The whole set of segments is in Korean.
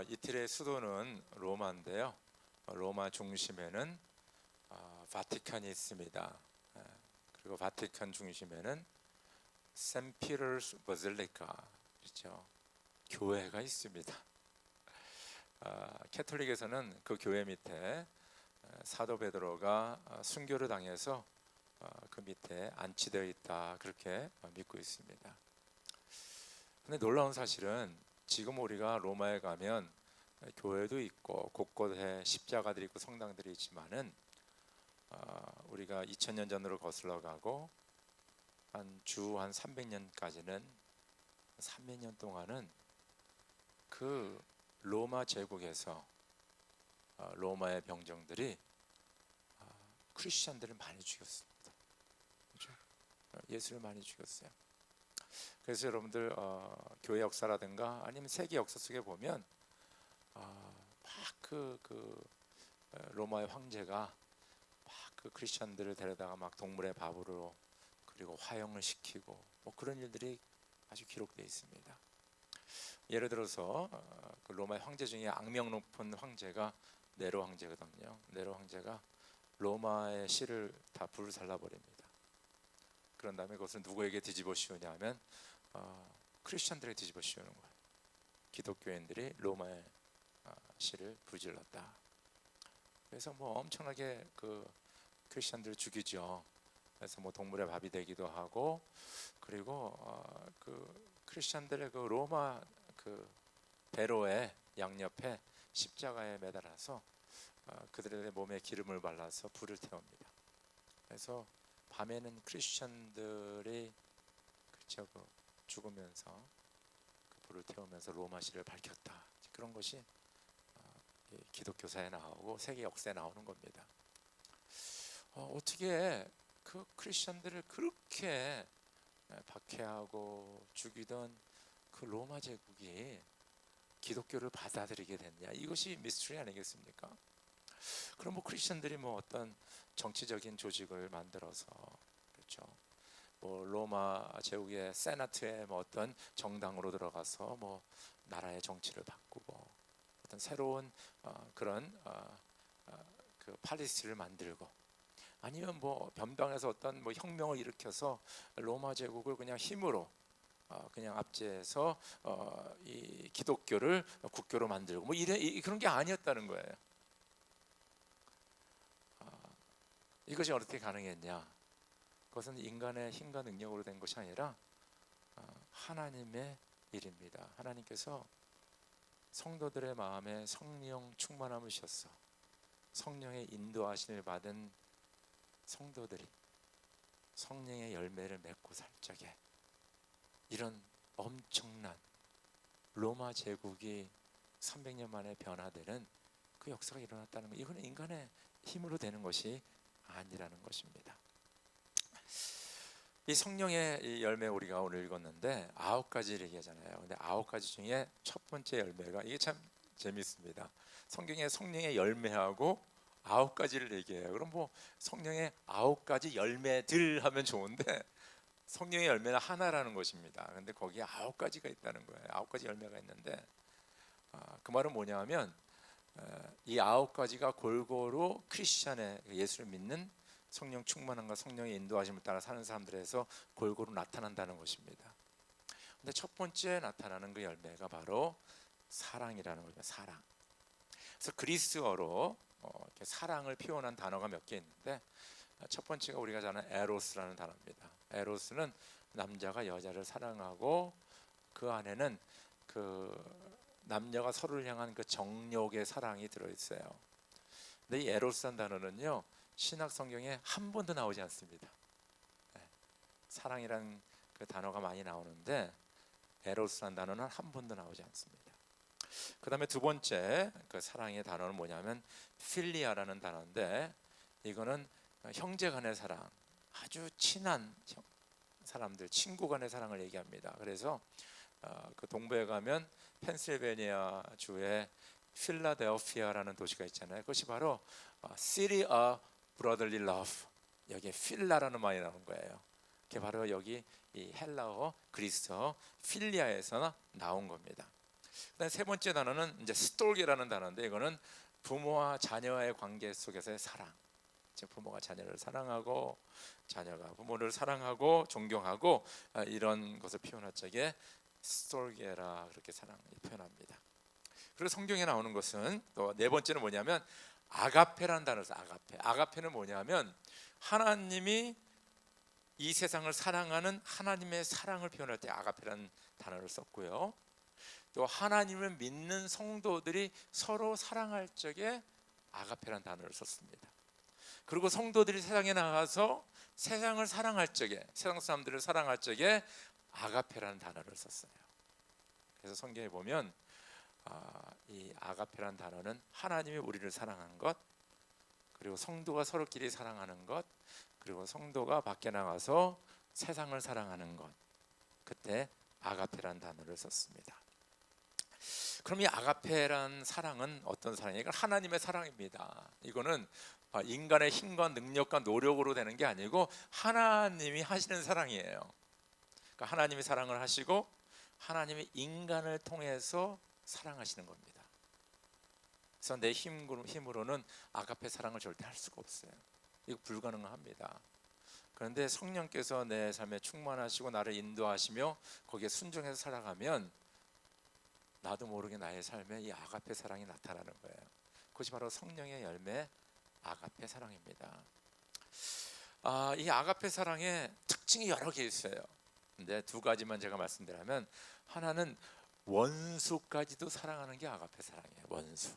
이태리의 수도는 로마인데요. 로마 중심에는 바티칸이 있습니다. 그리고 바티칸 중심에는 센피터스 바질리카, 그렇죠? 교회가 있습니다. 캐톨릭에서는 그 교회 밑에 사도 베드로가 순교를 당해서 그 밑에 안치되어 있다, 그렇게 믿고 있습니다. 근데 놀라운 사실은 지금 우리가 로마에 가면 교회도 있고 곳곳에 십자가들이 있고 성당들이 있지만은 우리가 2000년 전으로 거슬러 가고 한 300년까지는 300년 동안은 그 로마 제국에서 로마의 병정들이 크리스천들을 많이 죽였습니다. 그렇죠? 예수를 많이 죽였어요. 그래서 여러분들 교회 역사라든가 아니면 세계 역사 속에 보면 막 로마의 황제가 막 그 크리스천들을 데려다가 막 동물의 밥으로 그리고 화형을 시키고 뭐 그런 일들이 아주 기록되어 있습니다. 예를 들어서 그 로마의 황제 중에 악명 높은 황제가 네로 황제거든요. 네로 황제가 로마의 시를 다 불살라 버립니다. 그런 다음에 그것을 누구에게 뒤집어 씌우냐면 크리스천들에게 뒤집어 씌우는 거예요. 기독교인들이 로마의 시를 불질렀다. 그래서 뭐 엄청나게 그 크리스천들을 죽이죠. 그래서 뭐 동물의 밥이 되기도 하고, 그리고 그 크리스천들의 그 로마 그 배로의 양옆에 십자가에 매달아서 그들의 몸에 기름을 발라서 불을 태웁니다. 그래서 밤에는 크리스천들이 그렇죠, 그 죽으면서 그 불을 태우면서 로마시를 밝혔다. 그런 것이 기독교사에 나오고 세계 역사에 나오는 겁니다. 어떻게 그 크리스천들을 그렇게 박해하고 죽이던 그 로마 제국이 기독교를 받아들이게 됐냐? 이것이 미스터리 아니겠습니까? 그럼 뭐 크리스천들이 뭐 어떤 정치적인 조직을 만들어서, 그렇죠, 뭐 로마 제국의 세나트에 뭐 어떤 정당으로 들어가서 뭐 나라의 정치를 바꾸고 어떤 새로운 그런 그 팔레스틴을 만들고, 아니면 뭐 변방에서 어떤 뭐 혁명을 일으켜서 로마 제국을 그냥 힘으로 그냥 압제해서 이 기독교를 국교로 만들고 뭐 그런 게 아니었다는 거예요. 이것이 어떻게 가능했냐? 그것은 인간의 힘과 능력으로 된 것이 아니라 하나님의 일입니다. 하나님께서 성도들의 마음에 성령 충만함을 주셔서 성령의 인도하심을 받은 성도들이 성령의 열매를 맺고 살 적에 이런 엄청난 로마 제국이 300년 만에 변화되는 그 역사가 일어났다는 것, 이거는 인간의 힘으로 되는 것이 아니라는 것입니다. 이 성령의 이 열매 우리가 오늘 읽었는데 9가지를 얘기하잖아요. 근데 9가지 중에 첫 번째 열매가, 이게 참 재밌습니다. 성경에 성령의 열매하고 9가지를 얘기해요. 그럼 뭐 성령의 9가지 열매들 하면 좋은데 성령의 열매는 하나라는 것입니다. 근데 거기에 9가지가 있다는 거예요. 9가지 열매가 있는데 그 말은 뭐냐면 이 9가지가 골고루 크리스천의 예수를 믿는 성령 충만함과 성령의 인도하심을 따라 사는 사람들에서 골고루 나타난다는 것입니다. 근데 첫 번째 나타나는 그 열매가 바로 사랑이라는 거죠. 사랑. 그래서 그리스어로 이렇게 사랑을 표현한 단어가 몇 개 있는데 첫 번째가 우리가 잘 아는 에로스라는 단어입니다. 에로스는 남자가 여자를 사랑하고 그 안에는 그 남녀가 서로를 향한 그 정욕의 사랑이 들어있어요. 근데 이 에로스라는 단어는요, 신약 성경에 한 번도 나오지 않습니다. 사랑이란 그 단어가 많이 나오는데 에로스라는 단어는 한 번도 나오지 않습니다. 그 다음에 두 번째 그 사랑의 단어는 뭐냐면 필리아라는 단어인데, 이거는 형제 간의 사랑, 아주 친한 사람들, 친구 간의 사랑을 얘기합니다. 그래서 그 동부에 가면 펜실베니아 주의 필라델피아라는 도시가 있잖아요. 그것이 바로 City of Brotherly Love, 여기에 필라라는 말이 나오는 거예요. 그게 바로 여기 이 헬라어 그리스어 필리아에서 나온 겁니다. 그다음 세 번째 단어는 이제 스톨게라는 단어인데, 이거는 부모와 자녀의 관계 속에서의 사랑. 즉 부모가 자녀를 사랑하고 자녀가 부모를 사랑하고 존경하고 이런 것을 표현할 적에 스톨게라 그렇게 사랑을 표현합니다. 그리고 성경에 나오는 것은 또 네 번째는 뭐냐면 아가페라는 단어를 써요. 아가페는 뭐냐면 하나님이 이 세상을 사랑하는 하나님의 사랑을 표현할 때 아가페라는 단어를 썼고요. 또 하나님을 믿는 성도들이 서로 사랑할 적에 아가페라는 단어를 썼습니다. 그리고 성도들이 세상에 나가서 세상을 사랑할 적에, 세상 사람들을 사랑할 적에 아가페라는 단어를 썼어요. 그래서 성경에 보면 이 아가페라는 단어는 하나님이 우리를 사랑하는 것, 그리고 성도가 서로끼리 사랑하는 것, 그리고 성도가 밖에 나가서 세상을 사랑하는 것, 그때 아가페라는 단어를 썼습니다. 그럼 이 아가페란 사랑은 어떤 사랑이에요? 이건 하나님의 사랑입니다. 이거는 인간의 힘과 능력과 노력으로 되는 게 아니고 하나님이 하시는 사랑이에요. 그러니까 하나님이 사랑을 하시고 하나님이 인간을 통해서 사랑하시는 겁니다. 그래서 내 힘으로는 아가페 사랑을 절대 할 수가 없어요. 이거 불가능합니다. 그런데 성령께서 내 삶에 충만하시고 나를 인도하시며 거기에 순종해서 살아가면 나도 모르게 나의 삶에 이 아가페 사랑이 나타나는 거예요. 그것이 바로 성령의 열매 아가페 사랑입니다. 이 아가페 사랑의 특징이 여러 개 있어요. 근데 두 가지만 제가 말씀드리면, 하나는 원수까지도 사랑하는 게 아가페 사랑이에요. 원수.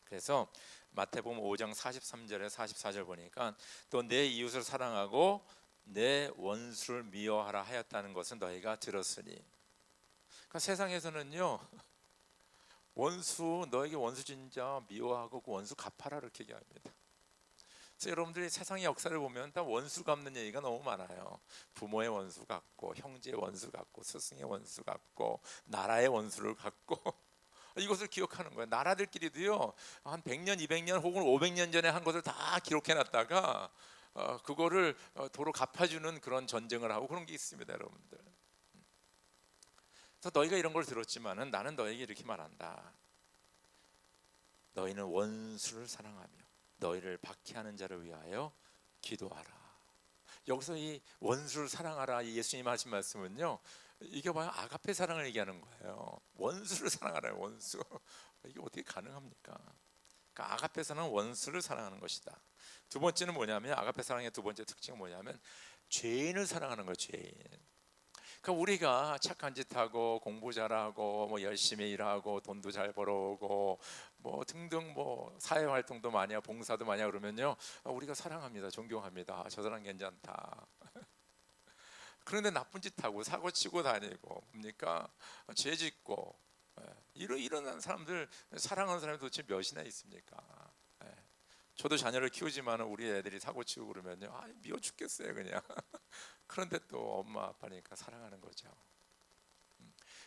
그래서 마태복음 5장 43절에 44절 보니까 또 내 이웃을 사랑하고 내 원수를 미워하라 하였다는 것은 너희가 들었으니. 그러니까 세상에서는요, 원수, 너에게 원수 진 자 미워하고 그 원수 갚아라 이렇게 얘기합니다. 그래서 여러분들이 세상의 역사를 보면 다 원수 갚는 얘기가 너무 많아요. 부모의 원수 갚고, 형제의 원수 갚고, 스승의 원수 갚고, 나라의 원수를 갚고 이것을 기억하는 거예요. 나라들끼리도요, 한 100년, 200년 혹은 500년 전에 한 것을 다 기록해놨다가 그거를 도로 갚아주는 그런 전쟁을 하고 그런 게 있습니다, 여러분들. 그래서 너희가 이런 걸 들었지만은 나는 너에게 이렇게 말한다. 너희는 원수를 사랑하며 너희를 박해하는 자를 위하여 기도하라. 여기서 이 원수를 사랑하라, 이 예수님 하신 말씀은요, 이게 봐요, 아가페 사랑을 얘기하는 거예요. 원수를 사랑하라, 원수. 이게 어떻게 가능합니까? 그러니까 아가페 사랑은 원수를 사랑하는 것이다. 두 번째는 뭐냐면, 아가페 사랑의 두 번째 특징은 뭐냐면 죄인을 사랑하는 거예요. 죄인. 그러니까 우리가 착한 짓 하고 공부 잘하고 뭐 열심히 일하고 돈도 잘 벌어오고 뭐 등등 뭐 사회 활동도 많이 하고 봉사도 많이 하고 그러면요, 우리가 사랑합니다. 존경합니다. 저 사람 괜찮다. 그런데 나쁜 짓 하고 사고 치고 다니고 뭡니까? 죄 짓고 이런 사람들, 사랑하는 사람이 도대체 몇이나 있습니까? 저도 자녀를 키우지만 우리 애들이 사고 치고 그러면요, 미워 죽겠어요 그냥. 그런데 또 엄마 아빠니까 사랑하는 거죠.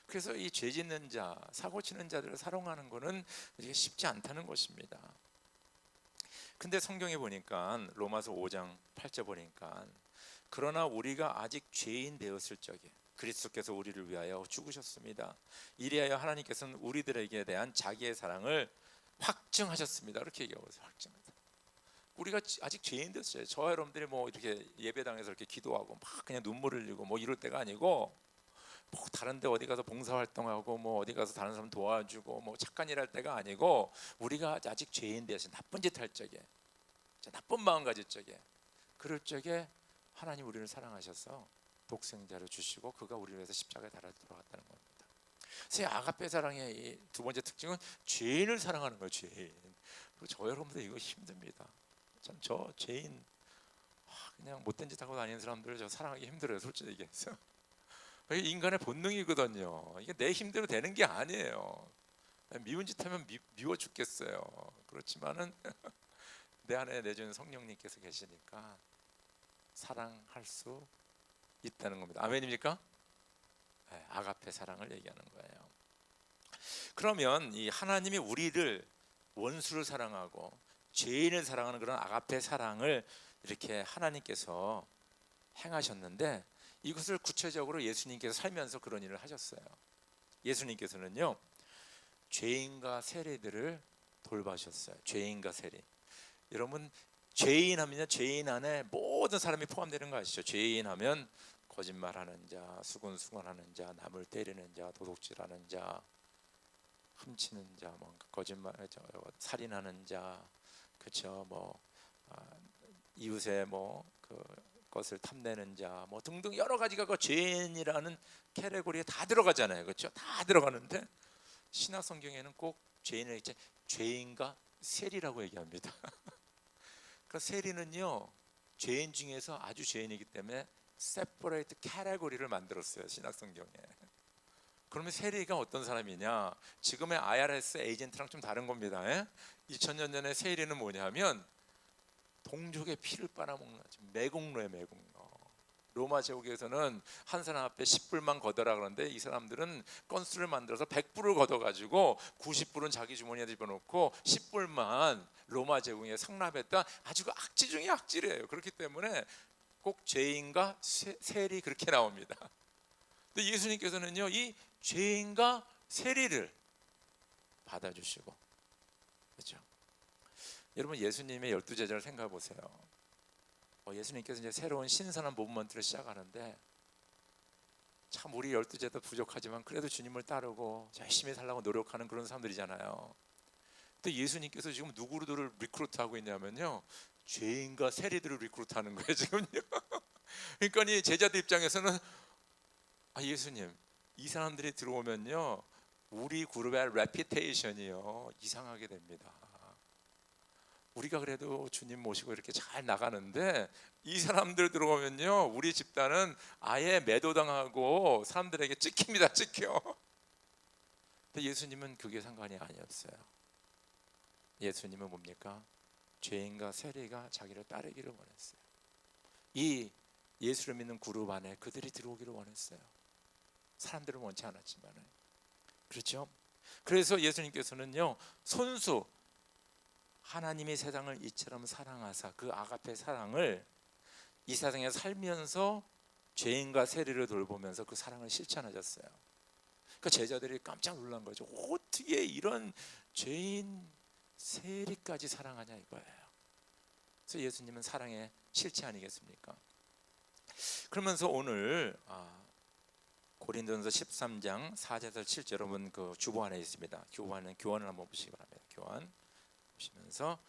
그래서 이 죄 짓는 자, 사고 치는 자들을 사랑하는 것은 이게 쉽지 않다는 것입니다. 근데 성경에 보니까 로마서 5장 8절 보니까 그러나 우리가 아직 죄인 되었을 적에 그리스도께서 우리를 위하여 죽으셨습니다. 이리하여 하나님께서는 우리들에게 대한 자기의 사랑을 확증하셨습니다. 이렇게 얘기하고 있어요. 확증하다. 우리가 아직 죄인 됐어요. 저와 여러분들이 뭐 이렇게 예배당에서 이렇게 기도하고 막 그냥 눈물 흘리고 뭐 이럴 때가 아니고, 뭐 다른데 어디 가서 봉사활동하고 뭐 어디 가서 다른 사람 도와주고 뭐 착한 일 할 때가 아니고, 우리가 아직 죄인 되어서 나쁜 짓 할 적에, 나쁜 마음 가질 적에, 그럴 적에 하나님 우리를 사랑하셔서 독생자를 주시고 그가 우리를 위해서 십자가에 달아 돌아갔다는 겁니다. 그래서 아가페 사랑의 이 두 번째 특징은 죄인을 사랑하는 거예요. 죄인. 그리고 저 여러분들 이거 힘듭니다. 참 저 죄인, 그냥 못된 짓 하고 다니는 사람들을 저 사랑하기 힘들어요. 솔직히 얘기해서. 이게 인간의 본능이거든요. 이게 내 힘대로 되는 게 아니에요. 미운 짓 하면 미워 죽겠어요. 그렇지만은 내 안에 내주는 성령님께서 계시니까 사랑할 수 있다는 겁니다. 아멘입니까? 네, 아가페 사랑을 얘기하는 거예요. 그러면 이 하나님이 우리를 원수를 사랑하고 죄인을 사랑하는 그런 아가페 사랑을 이렇게 하나님께서 행하셨는데, 이것을 구체적으로 예수님께서 살면서 그런 일을 하셨어요. 예수님께서는요, 죄인과 세리들을 돌봐주셨어요. 죄인과 세리. 여러분, 죄인 하면요, 죄인 안에 모든 사람이 포함되는 거 아시죠? 죄인 하면 거짓말하는 자, 수군수군하는 자, 남을 때리는 자, 도둑질하는 자, 훔치는 자, 뭐 거짓말, 살인하는 자, 그렇죠? 이웃의 그것을 탐내는 자, 등등 여러 가지가 그 죄인이라는 캐테고리에 다 들어가잖아요, 그렇죠? 다 들어가는데 신약 성경에는 꼭 죄인을 이제 죄인과 세리라고 얘기합니다. 그러니까 세리는요, 죄인 중에서 아주 죄인이기 때문에 세퍼레이트 캐테고리를 만들었어요, 신약 성경에. 그러면 세리가 어떤 사람이냐? 지금의 IRS 에이전트랑 좀 다른 겁니다. 2000년 전에 세리는 뭐냐면 동족의 피를 빨아먹는 매국노예요, 매국노. 로마 제국에서는 한 사람 앞에 10불만 걷어라 그러는데 이 사람들은 건수를 만들어서 100불을 걷어가지고 90불은 자기 주머니에 집어넣고 10불만 로마 제국에 상납했다. 아주 악질 중에 악질이에요. 그렇기 때문에 꼭 죄인과 세리 그렇게 나옵니다. 근데 예수님께서는요, 이 죄인과 세리를 받아주시고, 그렇죠? 여러분, 예수님의 12제자를 생각해 보세요. 예수님께서 이제 새로운 신선한 무브먼트를 시작하는데, 참 우리 12제자 부족하지만 그래도 주님을 따르고 열심히 살려고 노력하는 그런 사람들이잖아요. 근데 예수님께서 지금 누구를 리크루트하고 있냐면요, 죄인과 세리들을 리크루트하는 거예요, 지금요. 그러니까 이 제자들 입장에서는 예수님, 이 사람들이 들어오면요, 우리 그룹의 레피테이션이요 이상하게 됩니다. 우리가 그래도 주님 모시고 이렇게 잘 나가는데 이 사람들 들어오면요, 우리 집단은 아예 매도당하고 사람들에게 찍힙니다, 찍혀. 근데 예수님은 그게 상관이 아니었어요. 예수님은 뭡니까? 죄인과 세리가 자기를 따르기를 원했어요. 이 예수를 믿는 그룹 안에 그들이 들어오기를 원했어요. 사람들은 원치 않았지만, 그렇죠? 그래서 예수님께서는요, 손수 하나님이 세상을 이처럼 사랑하사, 그 아가페 사랑을 이 세상에 살면서 죄인과 세리를 돌보면서 그 사랑을 실천하셨어요. 그러니까 제자들이 깜짝 놀란 거죠. 어떻게 이런 죄인 세리까지 사랑하냐 이거예요. 그래서 예수님은 사랑의 실체 아니겠습니까? 그러면서 오늘 고린도전서 13장 4절에서 7절, 여러분 그 주보 안에 있습니다. 교환을 한번 보시기 바랍니다. 교환 보시면서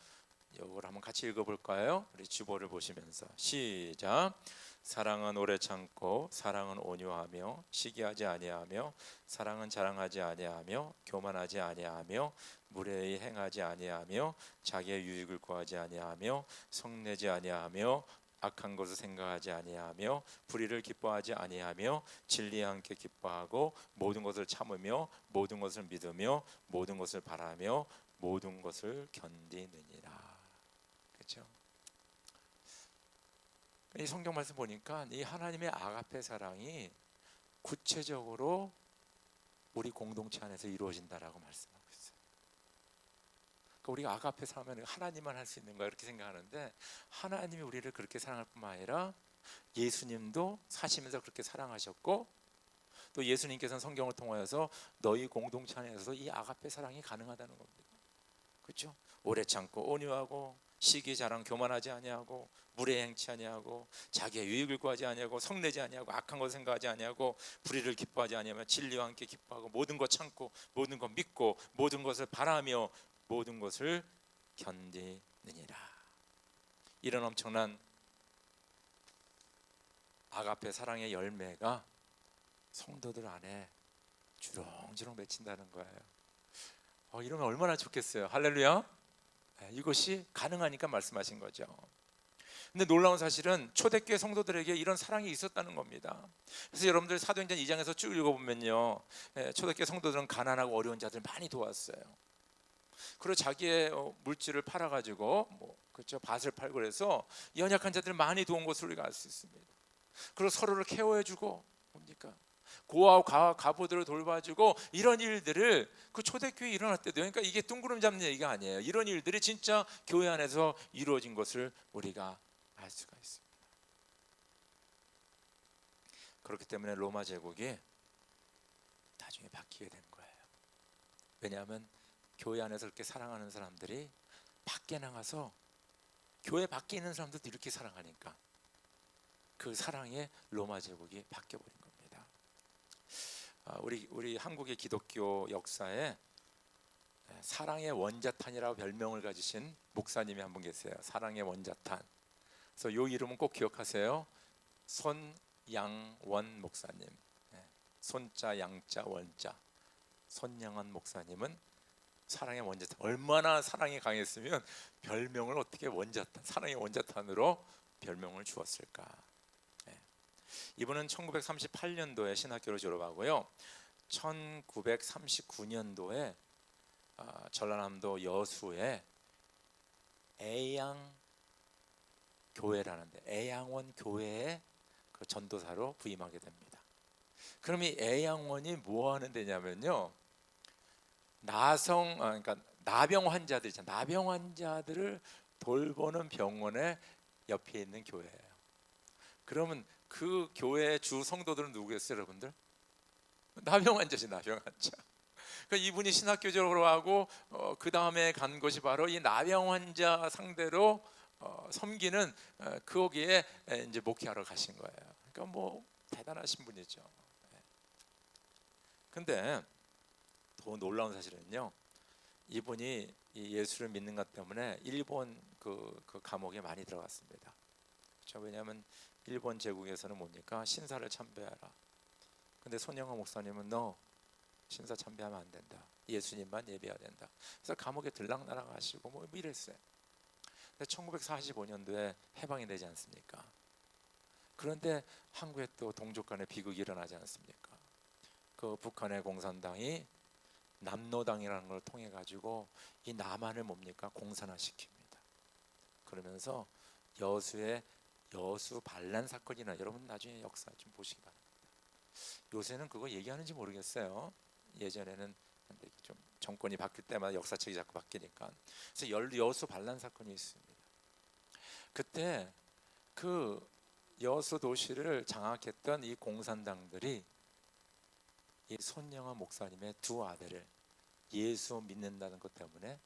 이걸 한번 같이 읽어볼까요? 우리 주보를 보시면서 시작. 사랑은 오래 참고, 사랑은 온유하며, 시기하지 아니하며, 사랑은 자랑하지 아니하며, 교만하지 아니하며, 무례히 행하지 아니하며, 자기의 유익을 구하지 아니하며, 성내지 아니하며, 악한 것을 생각하지 아니하며, 불의를 기뻐하지 아니하며, 진리와 함께 기뻐하고, 모든 것을 참으며, 모든 것을 믿으며, 모든 것을 바라며, 모든 것을 견디느니라. 그렇죠? 이 성경 말씀 보니까 이 하나님의 아가페 사랑이 구체적으로 우리 공동체 안에서 이루어진다라고 말씀하고 있어요. 그러니까 우리가 아가페 사랑하면 하나님만 할 수 있는 거야 이렇게 생각하는데, 하나님이 우리를 그렇게 사랑할 뿐만 아니라 예수님도 사시면서 그렇게 사랑하셨고, 또 예수님께서는 성경을 통하여서 너희 공동체 안에서 이 아가페 사랑이 가능하다는 겁니다. 그렇죠? 오래 참고 온유하고, 시기 자랑 교만하지 아니하고, 무례 행치 아니하고, 자기의 유익을 구하지 아니하고, 성내지 아니하고, 악한 것 생각하지 아니하고, 불의를 기뻐하지 아니하며, 진리와 함께 기뻐하고, 모든 것 참고, 모든 것 믿고, 모든 것을 바라며, 모든 것을 견디느니라. 이런 엄청난 아가페 사랑의 열매가 성도들 안에 주렁주렁 맺힌다는 거예요. 이러면 얼마나 좋겠어요. 할렐루야. 이것이 가능하니까 말씀하신 거죠. 근데 놀라운 사실은 초대교회 성도들에게 이런 사랑이 있었다는 겁니다. 그래서 여러분들 사도행전 2장에서 쭉 읽어보면요, 초대교회 성도들은 가난하고 어려운 자들 많이 도왔어요. 그리고 자기의 물질을 팔아가지고 그렇죠, 밭을 팔고 그래서 연약한 자들을 많이 도운 것을 우리가 알 수 있습니다. 그리고 서로를 케어해주고, 뭡니까? 고아와 가부들을 돌봐주고, 이런 일들을 그 초대교회에 일어났대요. 그러니까 이게 뚱구름 잡는 얘기가 아니에요. 이런 일들이 진짜 교회 안에서 이루어진 것을 우리가 알 수가 있습니다. 그렇기 때문에 로마 제국이 나중에 바뀌게 된 거예요. 왜냐하면 교회 안에서 그렇게 사랑하는 사람들이 밖에 나가서 교회 밖에 있는 사람들도 이렇게 사랑하니까 그 사랑에 로마 제국이 바뀌어버린 겁니다. 우리 한국의 기독교 역사에 사랑의 원자탄이라고 별명을 가지신 목사님이 한 분 계세요. 사랑의 원자탄. 그래서 이 이름은 꼭 기억하세요. 손양원 목사님. 손자 양자 원자. 손양원 목사님은 사랑의 원자탄. 얼마나 사랑이 강했으면 별명을 어떻게 원자탄, 사랑의 원자탄으로 별명을 주었을까. 이분은 1938년도에 신학교를 졸업하고요, 1939년도에 전라남도 여수에 애양 교회라는데 애양원 교회에 그 전도사로 부임하게 됩니다. 그럼 이 애양원이 뭐 하는 데냐면요, 그러니까 나병 환자들 있잖아요. 나병 환자들을 돌보는 병원에 옆에 있는 교회예요. 그러면 그 교회 주 성도들은 누구겠어요, 여러분들? 나병 환자지, 나병 환자. 그러니까 이분이 신학교 졸업하고 그 다음에 간 것이 바로 이 나병 환자 상대로 섬기는 거기에 이제 목회하러 가신 거예요. 그러니까 뭐 대단하신 분이죠. 근데 더 놀라운 사실은요, 이분이 이 예수를 믿는 것 때문에 일본 그 감옥에 많이 들어갔습니다. 그렇죠? 왜냐하면 일본 제국에서는 뭡니까? 신사를 참배하라. 근데 손영하 목사님은 너 신사 참배하면 안 된다. 예수님만 예배해야 된다. 그래서 감옥에 들락날락 하시고 뭐 이랬어요. 근데 1945년도에 해방이 되지 않습니까? 그런데 한국에 또 동족 간의 비극이 일어나지 않습니까? 그 북한의 공산당이 남노당이라는 걸 통해 가지고 이 남한을 뭡니까? 공산화시킵니다. 그러면서 여수의 여수 반란 사건이나, 여러분 나중에 역사 좀 보시기 바랍니다. 요새는 그거 얘기하는지 모르겠어요. 예전에는 좀 정권이 바뀔 때마다 역사책이 자꾸 바뀌니까. 그래서 여수 반란 사건이 있습니다. 그때 그 여수 도시를 장악했던 이 공산당들이 이 손영하 목사님의 두 아들을 예수 믿는다는 것 때문에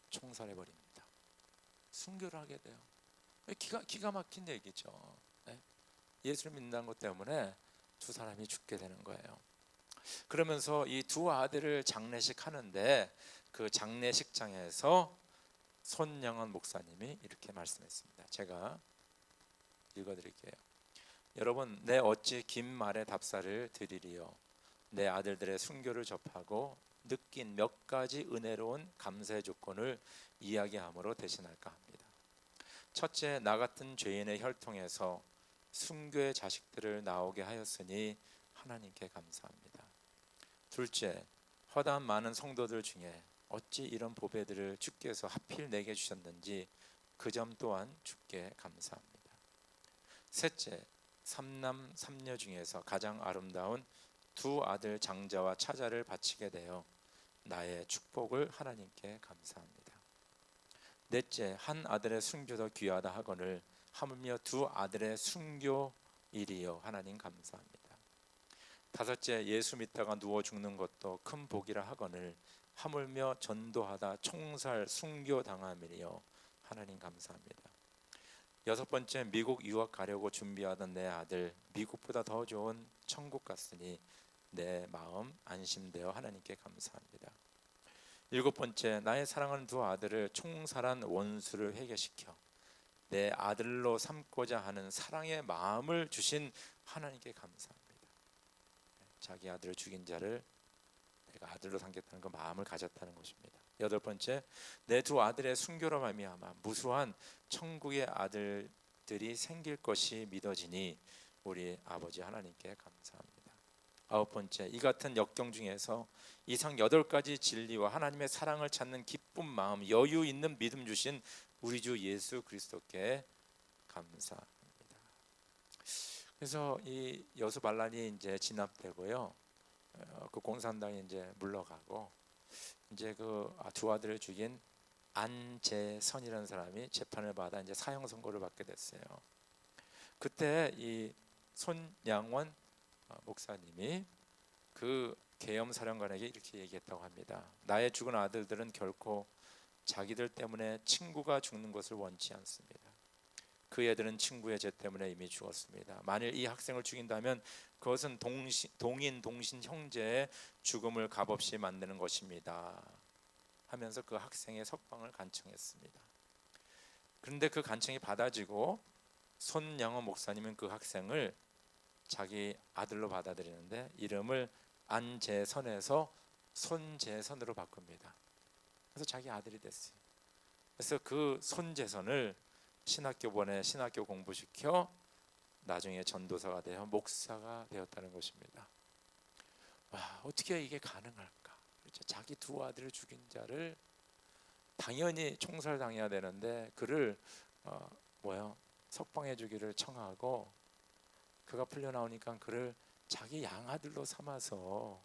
총살해 버립니다. 순교를 하게 돼요. 기가 막힌 얘기죠. 예수를 믿는다는 것 때문에 두 사람이 죽게 되는 거예요. 그러면서 이 두 아들을 장례식 하는데 그 장례식장에서 손영원 목사님이 이렇게 말씀했습니다. 제가 읽어드릴게요. 여러분, 내 어찌 긴 말에 답사를 드리리요. 내 아들들의 순교를 접하고 느낀 몇 가지 은혜로운 감사의 조건을 이야기함으로 대신할까 합니다. 첫째, 나 같은 죄인의 혈통에서 순교의 자식들을 나오게 하였으니 하나님께 감사합니다. 둘째, 허다한 많은 성도들 중에 어찌 이런 보배들을 주께서 하필 내게 주셨는지 그 점 또한 주께 감사합니다. 셋째, 삼남 삼녀 중에서 가장 아름다운 두 아들 장자와 차자를 바치게 되어 나의 축복을 하나님께 감사합니다. 넷째, 한 아들의 순교도 귀하다 하거늘 하물며 두 아들의 순교일이여 하나님 감사합니다. 다섯째, 예수 믿다가 누워 죽는 것도 큰 복이라 하거늘 하물며 전도하다 총살 순교 당함이여 하나님 감사합니다. 여섯 번째, 미국 유학 가려고 준비하던 내 아들 미국보다 더 좋은 천국 갔으니 내 마음 안심되어 하나님께 감사합니다. 일곱 번째, 나의 사랑하는 두 아들을 총살한 원수를 회개시켜 내 아들로 삼고자 하는 사랑의 마음을 주신 하나님께 감사합니다. 자기 아들을 죽인 자를 내가 아들로 삼겠다는 그 마음을 가졌다는 것입니다. 여덟 번째, 내 두 아들의 순교로 말미암아 무수한 천국의 아들들이 생길 것이 믿어지니 우리 아버지 하나님께 감사합니다. 아홉 번째, 이 같은 역경 중에서 이상 8가지 진리와 하나님의 사랑을 찾는 기쁜 마음, 여유 있는 믿음 주신 우리 주 예수 그리스도께 감사합니다. 그래서 이 여수 반란이 이제 진압되고요, 그 공산당이 이제 물러가고 이제 그 두 아들을 죽인 안재선이라는 사람이 재판을 받아 이제 사형 선고를 받게 됐어요. 그때 이 손양원 목사님이 그 계엄 사령관에게 이렇게 얘기했다고 합니다. 나의 죽은 아들들은 결코 자기들 때문에 친구가 죽는 것을 원치 않습니다. 그 애들은 친구의 죄 때문에 이미 죽었습니다. 만일 이 학생을 죽인다면 그것은 동인 동신 형제의 죽음을 값없이 만드는 것입니다 하면서 그 학생의 석방을 간청했습니다. 그런데 그 간청이 받아지고 손양호 목사님은 그 학생을 자기 아들로 받아들이는데 이름을 안재선에서 손재선으로 바꿉니다. 그래서 자기 아들이 됐어요. 그래서 그 손재선을 신학교 보내 신학교 공부시켜 나중에 전도사가 되어 목사가 되었다는 것입니다. 와, 어떻게 이게 가능할까? 그렇죠? 자기 두 아들을 죽인 자를 당연히 총살당해야 되는데 그를 석방해 주기를 청하고 그가 풀려나오니까 그를 자기 양아들로 삼아서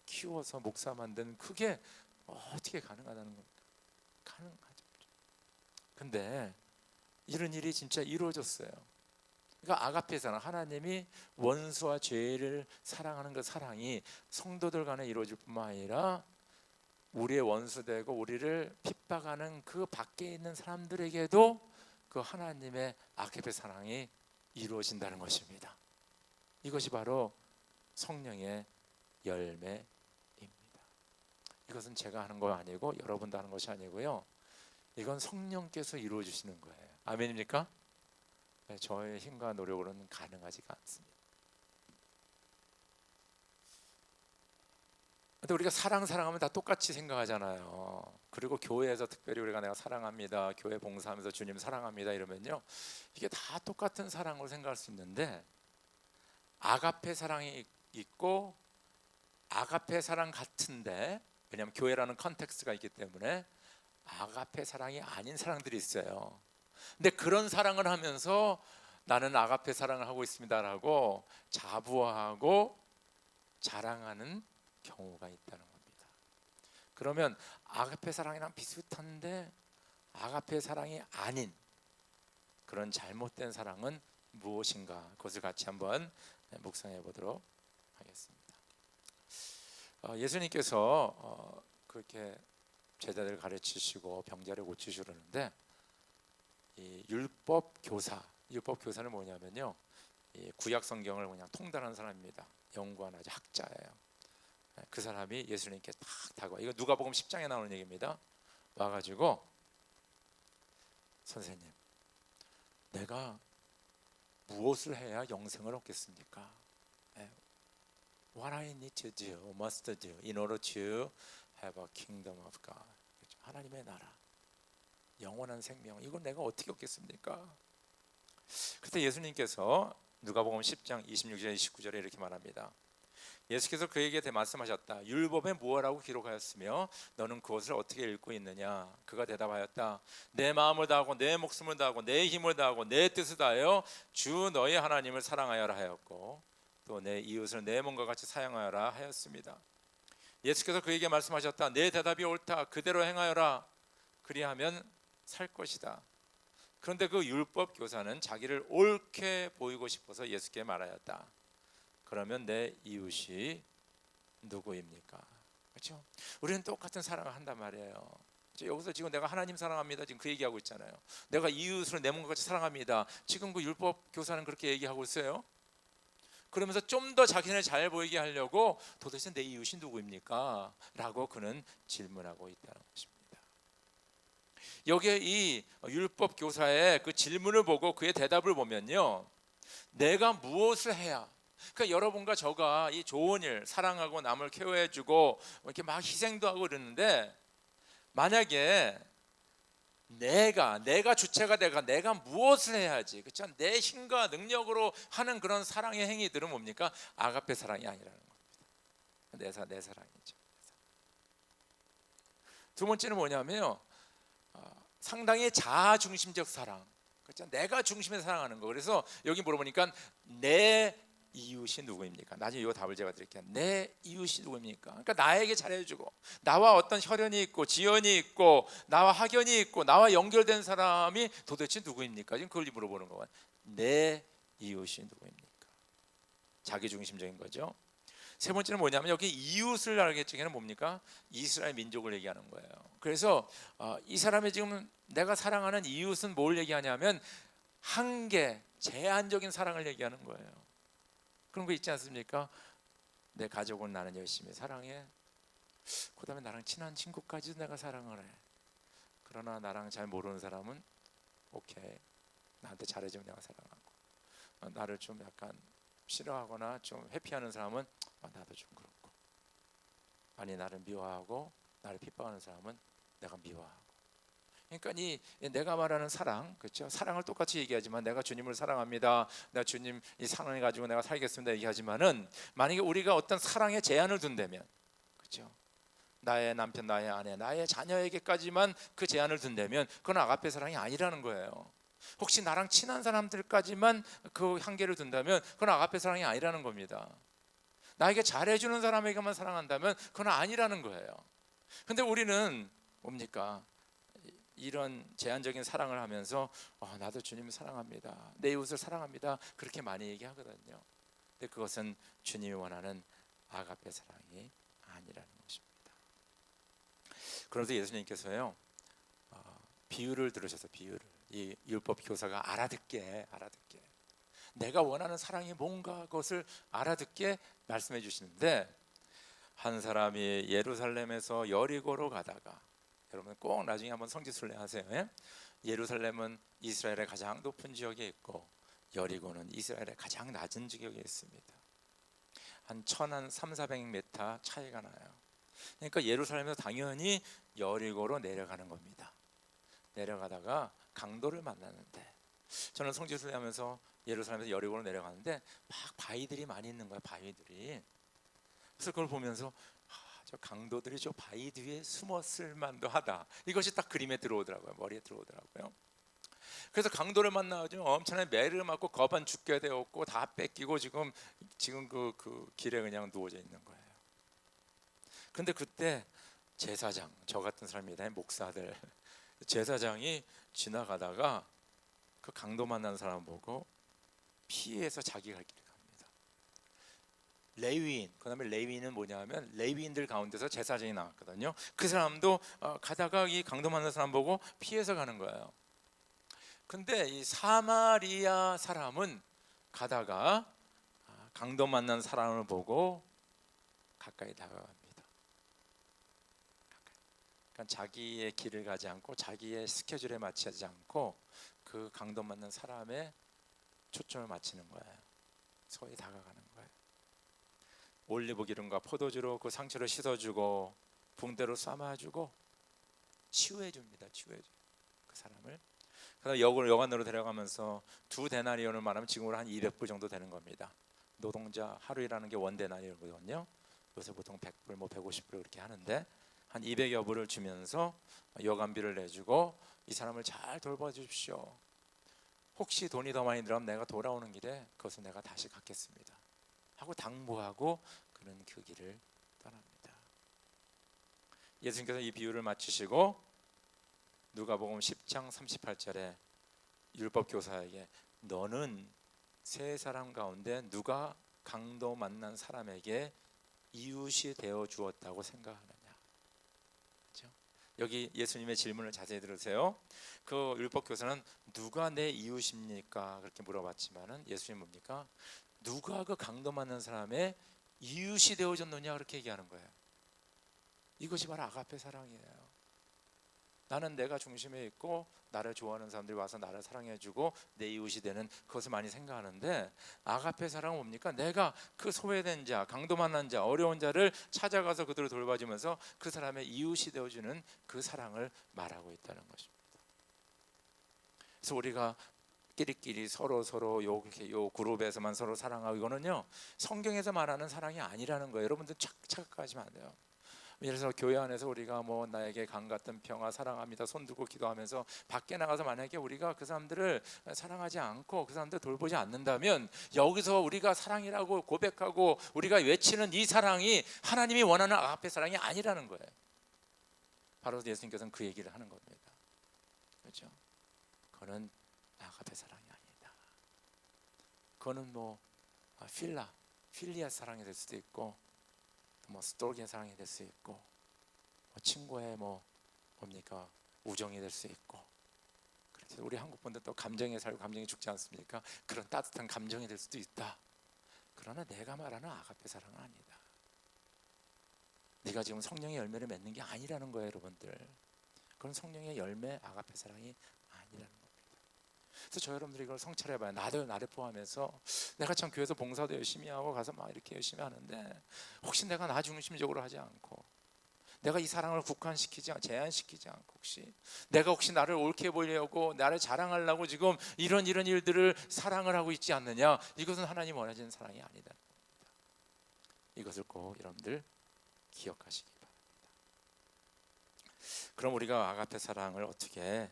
키워서 목사 만든 그게 어떻게 가능하다는 겁니까? 가능하죠. 근데 이런 일이 진짜 이루어졌어요. 그러니까 아가페 사랑, 하나님이 원수와 죄를 사랑하는 그 사랑이 성도들 간에 이루어질 뿐만 아니라 우리의 원수되고 우리를 핍박하는 그 밖에 있는 사람들에게도 그 하나님의 아가페 사랑이 이루어진다는 것입니다. 이것이 바로 성령의 열매입니다. 이것은 제가 하는 거 아니고 여러분도 하는 것이 아니고요, 이건 성령께서 이루어 주시는 거예요. 아멘입니까? 네, 저의 힘과 노력으로는 가능하지가 않습니다. 근데 우리가 사랑하면 다 똑같이 생각하잖아요. 그리고 교회에서 특별히 우리가 내가 사랑합니다, 교회 봉사하면서 주님 사랑합니다 이러면요, 이게 다 똑같은 사랑으로 생각할 수 있는데 아가페 사랑이 있고 아가페 사랑 같은데, 왜냐하면 교회라는 컨텍스트가 있기 때문에 아가페 사랑이 아닌 사랑들이 있어요. 근데 그런 사랑을 하면서 나는 아가페 사랑을 하고 있습니다라고 자부하고 자랑하는 경우가 있다는 겁니다. 그러면 아가페 사랑이랑 비슷한데 아가페 사랑이 아닌 그런 잘못된 사랑은 무엇인가, 그것을 같이 한번 묵상해 보도록 하겠습니다. 예수님께서 그렇게 제자들 가르치시고 병자를 고치시고 그러는데 이 율법 교사는 뭐냐면요, 이 구약 성경을 그냥 통달하는 사람입니다. 연구한 아주 학자예요. 그 사람이 예수님께 딱 다가와, 이거 누가복음 10장에 나오는 얘기입니다. 와가지고 선생님, 내가 무엇을 해야 영생을 얻겠습니까? What I need to do, must do in order to have a kingdom of God. 하나님의 나라, 영원한 생명, 이걸 내가 어떻게 얻겠습니까? 그때 예수님께서 누가복음 10장 26절 29절에 이렇게 말합니다. 예수께서 그에게 말씀하셨다. 율법에 무엇이라고 기록하였으며 너는 그것을 어떻게 읽고 있느냐? 그가 대답하였다. 내 마음을 다하고 내 목숨을 다하고 내 힘을 다하고 내 뜻을 다하여 주 너의 하나님을 사랑하여라 하였고 또 내 이웃을 내 몸과 같이 사랑하여라 하였습니다. 예수께서 그에게 말씀하셨다. 내 대답이 옳다. 그대로 행하여라. 그리하면 살 것이다. 그런데 그 율법 교사는 자기를 옳게 보이고 싶어서 예수께 말하였다. 그러면 내 이웃이 누구입니까? 그렇죠? 우리는 똑같은 사랑을 한단 말이에요. 여기서 지금 내가 하나님 사랑합니다, 지금 그 얘기하고 있잖아요. 내가 이웃을 내 몸과 같이 사랑합니다. 지금 그 율법 교사는 그렇게 얘기하고 있어요. 그러면서 좀 더 자신을 잘 보이게 하려고 도대체 내 이웃이 누구입니까? 라고 그는 질문하고 있다는 것입니다. 여기에 이 율법 교사의 그 질문을 보고 그의 대답을 보면요, 내가 무엇을 해야, 그러니까 여러분과 저가 이 좋은 일, 사랑하고 남을 케어해주고 이렇게 막 희생도 하고 그러는데, 만약에 내가 주체가 내가 무엇을 해야지, 그렇죠? 내 힘과 능력으로 하는 그런 사랑의 행위들은 뭡니까? 아가페 사랑이 아니라는 겁니다. 내 사랑이죠. 두 번째는 뭐냐면요, 상당히 자아 중심적 사랑, 그렇죠? 내가 중심에서 사랑하는 거. 그래서 여기 물어보니까 내 이웃이 누구입니까? 나중에 이 답을 제가 드릴게요. 내 이웃이 누구입니까? 그러니까 나에게 잘해주고 나와 어떤 혈연이 있고 지연이 있고 나와 학연이 있고 나와 연결된 사람이 도대체 누구입니까? 지금 그걸 물어보는 거예요. 내 이웃이 누구입니까? 자기 중심적인 거죠. 세 번째는 뭐냐면 여기 이웃을 알겠지는 뭡니까? 이스라엘 민족을 얘기하는 거예요. 그래서 이 사람이 지금 내가 사랑하는 이웃은 뭘 얘기하냐면 한계, 제한적인 사랑을 얘기하는 거예요. 그런 거 있지 않습니까? 내 가족은 나는 열심히 사랑해. 그 다음에 나랑 친한 친구까지도 내가 사랑을 해. 그러나 나랑 잘 모르는 사람은 오케이, 나한테 잘해주면 내가 사랑하고, 나를 좀 약간 싫어하거나 좀 회피하는 사람은 나도 좀 그렇고, 아니 나를 미워하고 나를 핍박하는 사람은 내가 미워하고. 그러니까 이 내가 말하는 사랑, 그렇죠? 사랑을 똑같이 얘기하지만 내가 주님을 사랑합니다, 내가 주님 이 사랑을 가지고 내가 살겠습니다 얘기하지만은, 만약에 우리가 어떤 사랑에 제한을 둔다면, 그렇죠? 나의 남편, 나의 아내, 나의 자녀에게까지만 그 제한을 둔다면 그건 아가페 사랑이 아니라는 거예요. 혹시 나랑 친한 사람들까지만 그 한계를 둔다면 그건 아가페 사랑이 아니라는 겁니다. 나에게 잘해주는 사람에게만 사랑한다면 그건 아니라는 거예요. 근데 우리는 뭡니까? 이런 제한적인 사랑을 하면서 나도 주님을 사랑합니다, 내 이웃을 사랑합니다, 그렇게 많이 얘기하거든요. 근데 그것은 주님이 원하는 아가페 사랑이 아니라는 것입니다. 그래서 예수님께서요, 비유를 들으셔서, 비유를, 이 율법 교사가 알아듣게 내가 원하는 사랑이 뭔가 그것을 알아듣게 말씀해 주시는데, 한 사람이 예루살렘에서 여리고로 가다가, 여러분 꼭 나중에 한번 성지순례 하세요. 예? 예루살렘은 이스라엘의 가장 높은 지역에 있고 여리고는 이스라엘의 가장 낮은 지역에 있습니다. 한 300-400m 차이가 나요. 그러니까 예루살렘에서 당연히 여리고로 내려가는 겁니다. 내려가다가 강도를 만나는데, 저는 성지순례 하면서 예루살렘에서 여리고로 내려가는데 막 바위들이 많이 있는 거야, 바위들이. 그래서 그걸 보면서 저 강도들이 저 바위 뒤에 숨었을 만도 하다, 이것이 딱 그림에 들어오더라고요, 머리에 들어오더라고요. 그래서 강도를 만나가지고 엄청나게 매를 맞고 거반 죽게 되었고 다 뺏기고 지금 그 길에 그냥 누워져 있는 거예요. 근데 그때 제사장, 저 같은 사람이다, 목사들, 제사장이 지나가다가 그 강도 만난 사람 보고 피해서 자기 갈 길을 갑니다. 레위인, 그 다음에 레위인은 뭐냐면 레위인들 가운데서 제사장이 나왔거든요. 그 사람도 가다가 이 강도 만난 사람 보고 피해서 가는 거예요. 근데 이 사마리아 사람은 가다가 강도 만난 사람을 보고 가까이 다가갑니다. 그러니까 자기의 길을 가지 않고 자기의 스케줄에 맞추지 않고 그 강도 만난 사람의 초점을 맞추는 거예요. 서서히 다가가는 거예요. 올리브 기름과 포도주로 그 상처를 씻어주고 붕대로 싸매주고 치유해 줍니다. 치유해 줘 그 사람을. 그다음 여관으로 데려가면서 2데나리온을 말하면 지금으로 한 200불 정도 되는 겁니다. 노동자 하루 일하는 게 1데나리온이거든요. 요새 보통 100불, 150불 그렇게 하는데 한 200여 불을 주면서 여관비를 내주고 이 사람을 잘 돌봐주십시오. 혹시 돈이 더 많이 들어가면 내가 돌아오는 길에 그것을 내가 다시 갚겠습니다 하고 당부하고 그는 그 길을 떠납니다. 예수님께서 이 비유를 마치시고 누가복음 10장 38절에 율법 교사에게 너는 세 사람 가운데 누가 강도 만난 사람에게 이웃이 되어 주었다고 생각하느냐. 그렇죠? 여기 예수님의 질문을 자세히 들으세요. 그 율법 교사는 누가 내 이웃입니까? 그렇게 물어봤지만은 예수님 뭡니까? 누가 그 강도 만난 사람의 이웃이 되어 줬느냐, 그렇게 얘기하는 거예요. 이것이 바로 아가페 사랑이에요. 나는 내가 중심에 있고 나를 좋아하는 사람들이 와서 나를 사랑해주고 내 이웃이 되는, 그것을 많이 생각하는데, 아가페 사랑은 뭡니까? 내가 그 소외된 자, 강도 만난 자, 어려운 자를 찾아가서 그들을 돌봐주면서 그 사람의 이웃이 되어주는 그 사랑을 말하고 있다는 것입니다. 그래서 우리가 끼리끼리 서로 요 그룹에서만 서로 사랑하고, 이거는요 성경에서 말하는 사랑이 아니라는 거예요. 여러분들 착각하시면 안 돼요. 예를 들어서 교회 안에서 우리가 뭐 나에게 강 같은 평화 사랑합니다 손 들고 기도하면서 밖에 나가서 만약에 우리가 그 사람들을 사랑하지 않고 그 사람들 돌보지 않는다면, 여기서 우리가 사랑이라고 고백하고 우리가 외치는 이 사랑이 하나님이 원하는 아가페 사랑이 아니라는 거예요. 바로 예수님께서는 그 얘기를 하는 겁니다. 그렇죠? 그거는 아가페 사랑이 아니다. 그거는 뭐 필리아 사랑이 될 수도 있고 뭐 스토킹의 사랑이 될 수 있고, 뭐 친구의 뭡니까 우정이 될 수 있고. 그래서 우리 한국 분들 또 감정에 살고 감정이 죽지 않습니까? 그런 따뜻한 감정이 될 수도 있다. 그러나 내가 말하는 아가페 사랑은 아니다. 네가 지금 성령의 열매를 맺는 게 아니라는 거예요, 여러분들. 그런 성령의 열매, 아가페 사랑이 아니라는 겁니다. 그래서 저 여러분들이 이걸 성찰해봐요. 나를 포함해서 내가 참 교회에서 봉사도 열심히 하고 가서 막 이렇게 열심히 하는데, 혹시 내가 나 중심적으로 하지 않고, 내가 이 사랑을 제한시키지 않고, 혹시 나를 옳게 보려고, 나를 자랑하려고 지금 이런 일들을 사랑을 하고 있지 않느냐? 이것은 하나님 원하시는 사랑이 아니다. 이것을 꼭 여러분들 기억하시기 바랍니다. 그럼 우리가 아가페 사랑을 어떻게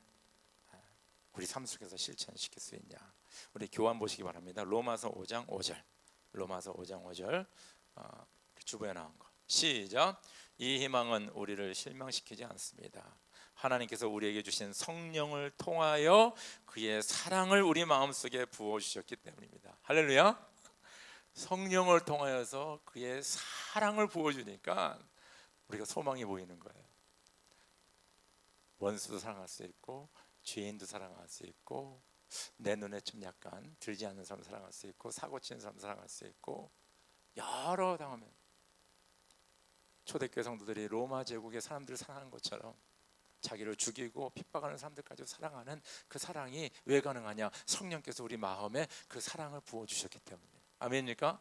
우리 삶 속에서 실천시킬 수 있냐? 우리 교환 보시기 바랍니다. 로마서 5장 5절. 로마서 5장 5절. 주부에 나온 거. 시작. 이 희망은 우리를 실망시키지 않습니다. 하나님께서 우리에게 주신 성령을 통하여 그의 사랑을 우리 마음속에 부어주셨기 때문입니다. 할렐루야. 성령을 통하여서 그의 사랑을 부어주니까 우리가 소망이 보이는 거예요. 원수도 사랑할 수 있고, 죄인도 사랑할 수 있고, 내 눈에 좀 약간 들지 않는 사람 사랑할 수 있고, 사고 치는 사람 사랑할 수 있고, 여러 당하면 초대교회 성도들이 로마 제국의 사람들을 사랑하는 것처럼 자기를 죽이고 핍박하는 사람들까지 사랑하는 그 사랑이 왜 가능하냐? 성령께서 우리 마음에 그 사랑을 부어주셨기 때문에. 아멘입니까?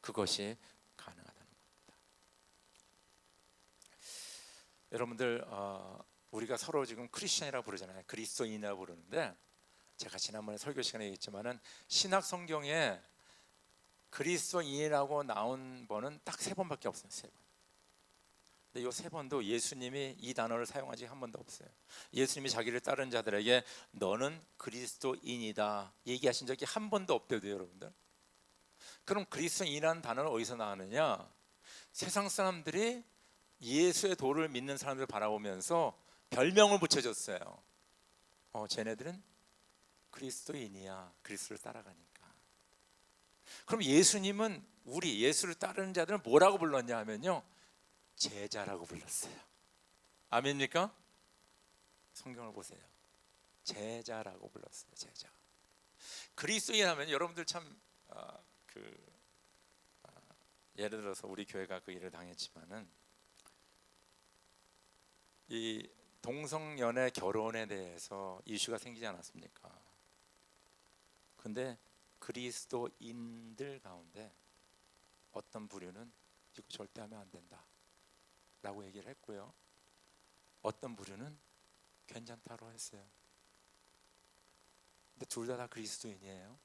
그것이 가능하다는 겁니다. 여러분들, 우리가 서로 지금 크리스천이라고 부르잖아요. 그리스도인이라고 부르는데, 제가 지난번에 설교 시간에 얘기했지만은 신약 성경에 그리스도인이라고 나온 번은 딱 3번밖에 없어요. 3번. 근데 이 3번도 예수님이 이 단어를 사용한 적이 한 번도 없어요. 예수님이 자기를 따르는 자들에게 너는 그리스도인이다 얘기하신 적이 한 번도 없대요, 여러분들. 그럼 그리스도인이라는 단어는 어디서 나왔느냐? 세상 사람들이 예수의 도를 믿는 사람들을 바라보면서 별명을 붙여줬어요. 쟤네들은 그리스도인이야. 그리스도를 따라가니까. 그럼 예수님은 우리 예수를 따르는 자들은 뭐라고 불렀냐 하면요, 제자라고 불렀어요. 아멘입니까? 성경을 보세요. 제자라고 불렀어요. 제자. 그리스도인 하면 여러분들 참 예를 들어서 우리 교회가 그 일을 당했지만은, 이 동성연애 결혼에 대해서 이슈가 생기지 않았습니까? 근데 그리스도인들 가운데 어떤 부류는 이거 절대 하면 안 된다 라고 얘기를 했고요, 어떤 부류는 괜찮다고 했어요. 근데 둘 다 그리스도인이에요.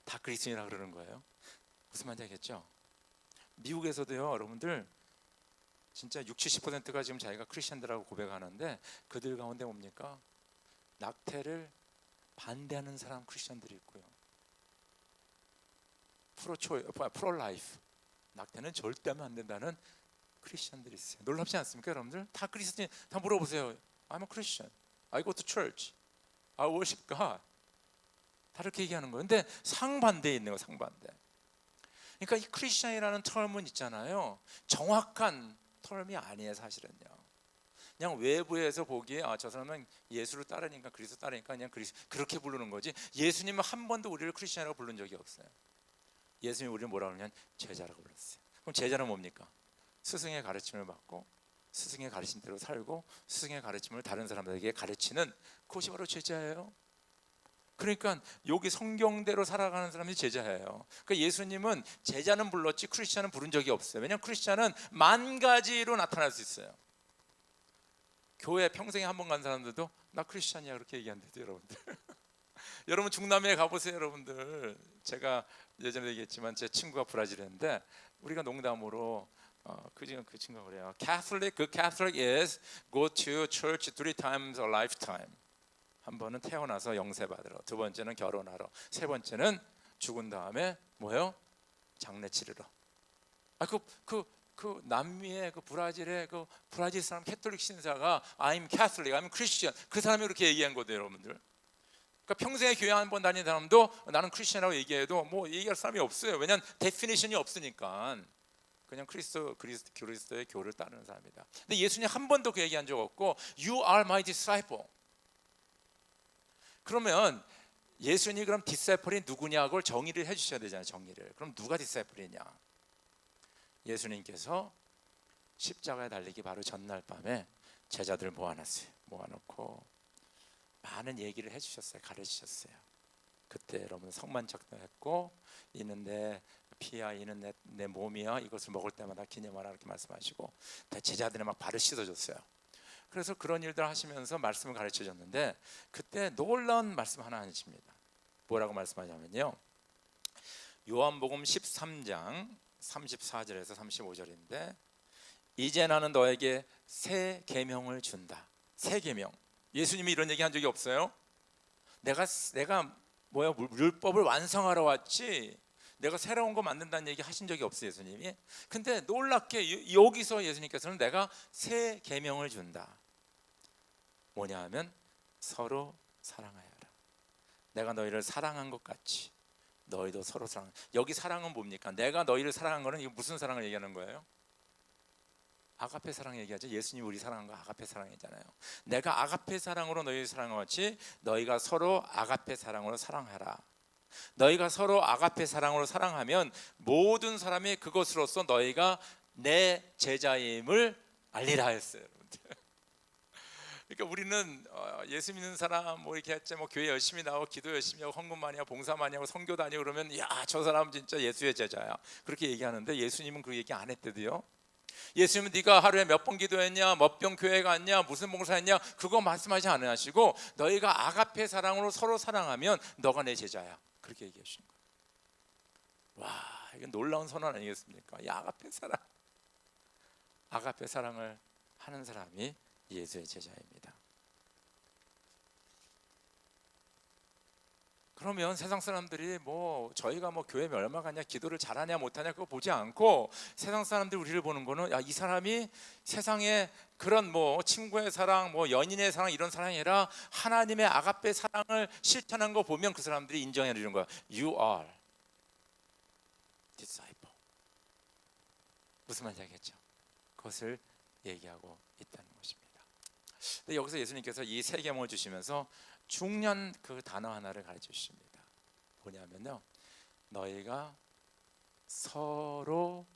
다 그리스도인이라고 그러는 거예요. 무슨 말인지 알겠죠? 미국에서도요, 여러분들 진짜 60-70%가 지금 자기가 크리스천들하고 고백하는데, 그들 가운데 뭡니까? 낙태를 반대하는 사람 크리스천들이 있고요, 프로라이프, 낙태는 절대 하면 안 된다는 크리스천들이 있어요. 놀랍지 않습니까, 여러분들? 다 그리스도인. 다 물어보세요. I'm a Christian. I go to church. I worship God. 다 이렇게 얘기하는 거예요. 근데 상반대에 있는 거, 상반대. 그러니까 이 크리스천이라는 텀은 있잖아요, 정확한 텀이 아니에요, 사실은요. 그냥 외부에서 보기에 저 사람은 예수를 따르니까, 그리스도 따르니까 그냥 그렇게 부르는 거지, 예수님은 한 번도 우리를 크리스천이라고 부른 적이 없어요. 예수님이 우리를 뭐라고 하냐면 제자라고 불렀어요. 그럼 제자는 뭡니까? 스승의 가르침을 받고 스승의 가르침대로 살고 스승의 가르침을 다른 사람들에게 가르치는, 그것이 바로 제자예요. 그러니까 여기 성경대로 살아가는 사람이 제자예요. 그러니까 예수님은 제자는 불렀지 크리스천은 부른 적이 없어요. 왜냐하면 크리스천은 만 가지로 나타날 수 있어요. 교회 평생에 한 번 간 사람들도 나 크리스천이야 그렇게 얘기한대요, 여러분들. 여러분 중남미에 가보세요, 여러분들. 제가 예전에 얘기했지만 제 친구가 브라질인데, 우리가 농담으로 그 친구가 그래요. Catholic is go to church 3 times a lifetime. 한 번은 태어나서 영세 받으러, 두 번째는 결혼하러, 세 번째는 죽은 다음에 뭐예요? 장례 치르러. 그 남미의 그 브라질의 그 브라질 사람 캐톨릭 신사가 I'm Catholic, I'm Christian, 그 사람이 그렇게 얘기한 거예요, 여러분들. 그러니까 평생에 교회 한 번 다니는 사람도 나는 크리스천이라고 얘기해도 뭐 얘기할 사람이 없어요. 왜냐하면 데피니션이 없으니까. 그냥 그리스도의 교를 따르는 사람이다. 근데 예수님 한 번도 그 얘기한 적 없고 You are my disciple. 그러면 예수님이 그럼 디사이플이 누구냐고 정의를 해주셔야 되잖아요. 정의를. 그럼 누가 디사이플이냐? 예수님께서 십자가에 달리기 바로 전날 밤에 제자들 모아놨어요. 모아놓고 많은 얘기를 해주셨어요. 가르치셨어요. 그때 여러분 성만찬도 했고 이는 내 피야 이는 내 몸이야 이것을 먹을 때마다 기념하라 이렇게 말씀하시고 제자들이 막 발을 씻어줬어요. 그래서 그런 일들 하시면서 말씀을 가르쳐줬는데 그때 놀라운 말씀 하나 하십니다. 뭐라고 말씀하냐면요, 요한복음 13장 34절에서 35절인데 이제 나는 너에게 새 계명을 준다. 새 계명. 예수님이 이런 얘기 한 적이 없어요. 내가 율법을 완성하러 왔지 내가 새로운 거 만든다는 얘기 하신 적이 없어요. 예수님이. 근데 놀랍게 여기서 예수님께서는 내가 새 계명을 준다. 뭐냐 하면 서로 사랑하여라. 내가 너희를 사랑한 것 같이 너희도 서로 사랑. 여기 사랑은 뭡니까? 내가 너희를 사랑한 거는 이거 무슨 사랑을 얘기하는 거예요? 아가페 사랑 얘기하죠. 예수님 우리 사랑한 거 아가페 사랑이잖아요. 내가 아가페 사랑으로 너희를 사랑한 것 같이 너희가 서로 아가페 사랑으로 사랑하라. 너희가 서로 아가페 사랑으로 사랑하면 모든 사람이 그것으로써 너희가 내 제자임을 알리라 했어요. 그러니까 우리는 예수 믿는 사람 뭐 이렇게 했지 뭐 교회 열심히 나오고 기도 열심히 하고 헌금 많이 하고 봉사 많이 하고 선교 다니고 그러면 야 저 사람 진짜 예수의 제자야 그렇게 얘기하는데 예수님은 그 얘기 안 했대도요. 예수님은 네가 하루에 몇 번 기도했냐 몇 번 교회 갔냐 무슨 봉사했냐 그거 말씀하지 않으시고 너희가 아가페 사랑으로 서로 사랑하면 너가 내 제자야 그렇게 얘기하시는 거예요. 와 이건 놀라운 선언 아니겠습니까? 이 아가페 사랑, 아가페 사랑을 하는 사람이 예수의 제자입니다. 그러면 세상 사람들이 뭐 저희가 뭐 교회 얼마 가냐 기도를 잘하냐 못하냐 그거 보지 않고 세상 사람들이 우리를 보는 거는 야, 이 사람이 세상에 그런 뭐 친구의 사랑 뭐 연인의 사랑 이런 사랑이 아니라 하나님의 아가페 사랑을 실천한 거 보면 그 사람들이 인정해 주는 거야. You are disciple. 무슨 말인지 알겠죠? 그것을 얘기하고 있다는 것입니다. 근데 여기서 예수님께서 이 세 계명을 주시면서 중요한 그 단어 하나를 가르쳐 주십니다. 뭐냐면요, 너희가 서로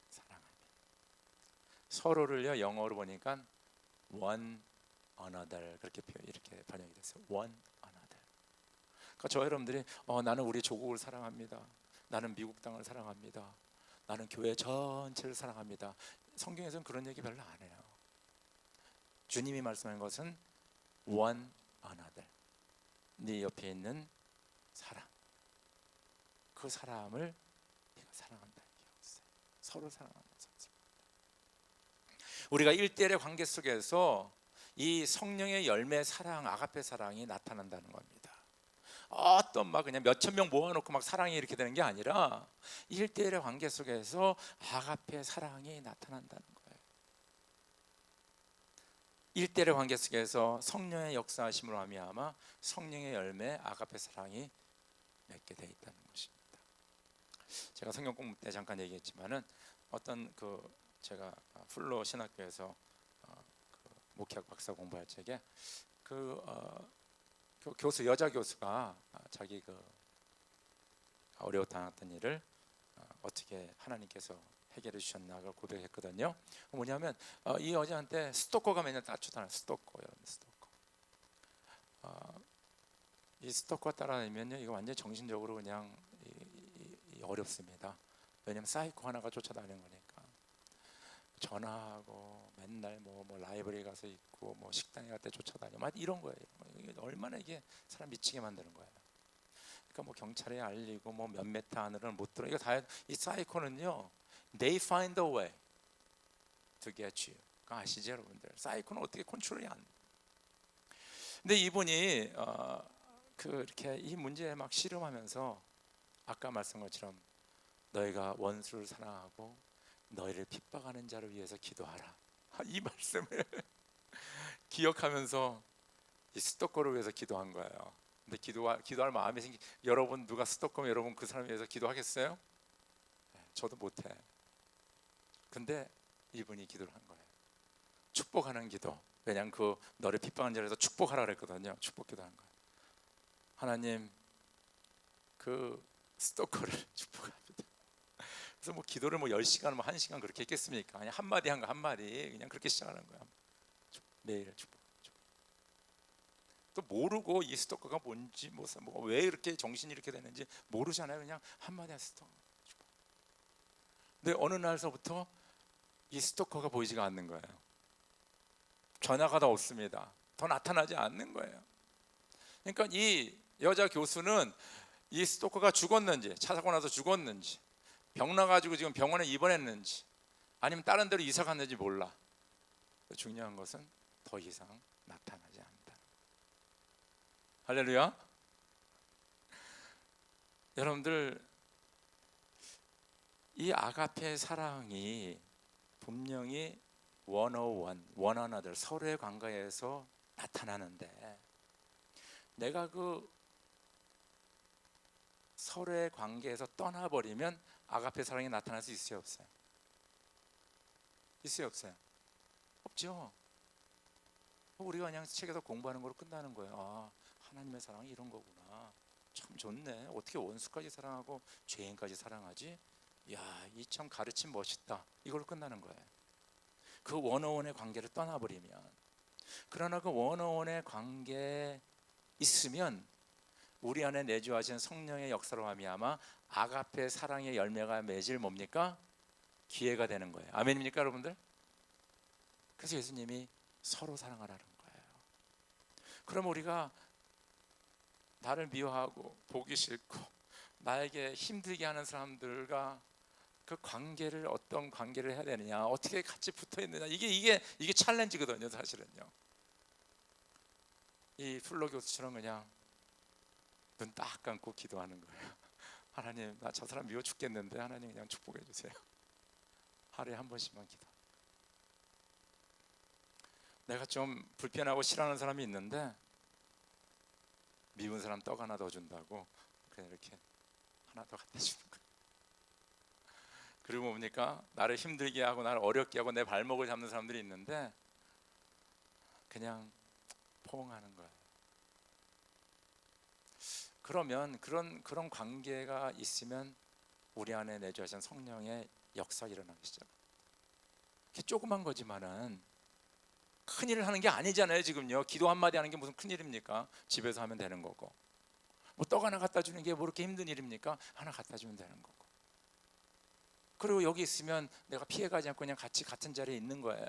사랑하면. 서로를요 영어로 보니까 one another 그렇게 이렇게 번역이 됐어요. one another. 그러니까 저 여러분들이 나는 우리 조국을 사랑합니다. 나는 미국 땅을 사랑합니다. 나는 교회 전체를 사랑합니다. 성경에서는 그런 얘기 별로 안 해요. 주님이 말씀하는 것은 one another. 네 옆에 있는 사람, 그 사람을 네가 사랑한다 얘기했어요. 서로 사랑하는 것입니다. 우리가 1대1의 관계 속에서 이 성령의 열매 사랑, 아가페 사랑이 나타난다는 겁니다. 어떤 막 그냥 몇천 명 모아놓고 막 사랑이 이렇게 되는 게 아니라 1대1의 관계 속에서 아가페 사랑이 나타난다는 거예요. 1대1의 관계 속에서 성령의 역사하심으로 말미암아 성령의 열매 아가페 사랑이 맺게 돼 있다는 것입니다. 제가 성경 공부 때 잠깐 얘기했지만은 어떤 제가 풀로 신학교에서 목회학 박사 공부할 적에 교수 여자 교수가 자기 어려워 당했던 일을 어떻게 하나님께서 해결해 주셨나 그걸 고백했거든요. 뭐냐면 이 여자한테 스토커가 맨날 쫓아다녀요. 스토커. 이 스토커 따라다니면요 이거 완전 정신적으로 그냥 어렵습니다. 왜냐면 사이코 하나가 쫓아다니는 거니까. 전화하고 맨날 뭐 라이브러리 가서 있고 뭐 식당에 갈 때 쫓아다녀 막 이런 거예요. 이게 얼마나 이게 사람 미치게 만드는 거예요. 그러니까 뭐 경찰에 알리고 뭐 몇 메타 안으로는 못 들어. 이거 다 이 사이코는요. They find a way to get you. 아시죠 여러분들? 사이코는 어떻게 컨트롤이 안 돼. 근데 이분이 이렇게 이 문제에 막 씨름하면서 아까 말씀한 것처럼 너희가 원수를 사랑하고 너희를 핍박하는 자를 위해서 기도하라. 이 말씀을 기억하면서 이 스토커를 위해서 기도한 거예요. 근데 기도할 마음이 여러분 누가 스토커면 여러분 그 사람 위해서 기도하겠어요? 저도 못해. 근데 이분이 기도를 한 거예요. 축복하는 기도. 왜냐하면 그 너를 핍박한 자리에서 축복하라 그랬거든요. 축복 기도하는 거예요. 하나님, 그 스토커를 축복합니다. 그래서 뭐 기도를 뭐 10시간 뭐 1시간 그렇게 했겠습니까? 그냥 한마디 한 거 한마디 그냥 그렇게 시작하는 거야. 매일 축복. 또 모르고 이 스토커가 뭔지 뭐 왜 이렇게 정신이 이렇게 되는지 모르잖아요. 그냥 한마디 한 스토커. 근데 어느 날서부터 이 스토커가 보이지가 않는 거예요. 전화가 더 없습니다. 더 나타나지 않는 거예요. 그러니까 이 여자 교수는 이 스토커가 죽었는지, 차 사고 나서 죽었는지, 병 나가지고 지금 병원에 입원했는지, 아니면 다른 데로 이사 갔는지 몰라. 중요한 것은 더 이상 나타나지 않는다. 할렐루야. 여러분들, 이 아가페 사랑이 분명히 one another, 서로의 관계에서 나타나는데, 내가 그 서로의 관계에서 떠나버리면 아가페 사랑이 나타날 수 있어요, 없어요? 있어요, 없어요? 없죠. 우리가 그냥 책에서 공부하는 거로 끝나는 거예요. 아, 하나님의 사랑이 이런 거구나. 참 좋네. 어떻게 원수까지 사랑하고 죄인까지 사랑하지? 야, 이 참 가르침 멋있다. 이걸로 끝나는 거예요. 그 원어원의 관계를 떠나버리면. 그러나 그 원어원의 관계에 있으면 우리 안에 내주하신 성령의 역사로 말미암아 아가페 사랑의 열매가 맺을 뭡니까? 기회가 되는 거예요. 아멘입니까, 여러분들? 그래서 예수님이 서로 사랑하라는 거예요. 그럼 우리가 나를 미워하고 보기 싫고 나에게 힘들게 하는 사람들과 그 관계를 어떤 관계를 해야 되느냐, 어떻게 같이 붙어 있느냐, 이게 챌린지거든요, 사실은요. 이 플로 교수처럼 그냥 눈 딱 감고 기도하는 거예요. 하나님, 나 저 사람 미워 죽겠는데 하나님 그냥 축복해 주세요. 하루에 한 번씩만 기도. 내가 좀 불편하고 싫어하는 사람이 있는데 미운 사람 떡 하나 더 준다고 그냥 이렇게 하나 더 갖다 주는 거예요. 그리고 뭡니까? 나를 힘들게 하고 나를 어렵게 하고 내 발목을 잡는 사람들이 있는데 그냥 포옹하는 거예요. 그러면 그런 관계가 있으면 우리 안에 내주하신 성령의 역사가 일어나기 시작해요. 조그만 거지만은 큰일을 하는 게 아니잖아요. 지금요, 기도 한마디 하는 게 무슨 큰일입니까? 집에서 하면 되는 거고, 뭐 떡 하나 갖다 주는 게 뭐 그렇게 힘든 일입니까? 하나 갖다 주면 되는 거고. 그리고 여기 있으면 내가 피해가지 않고 그냥 같이 같은 자리에 있는 거예요.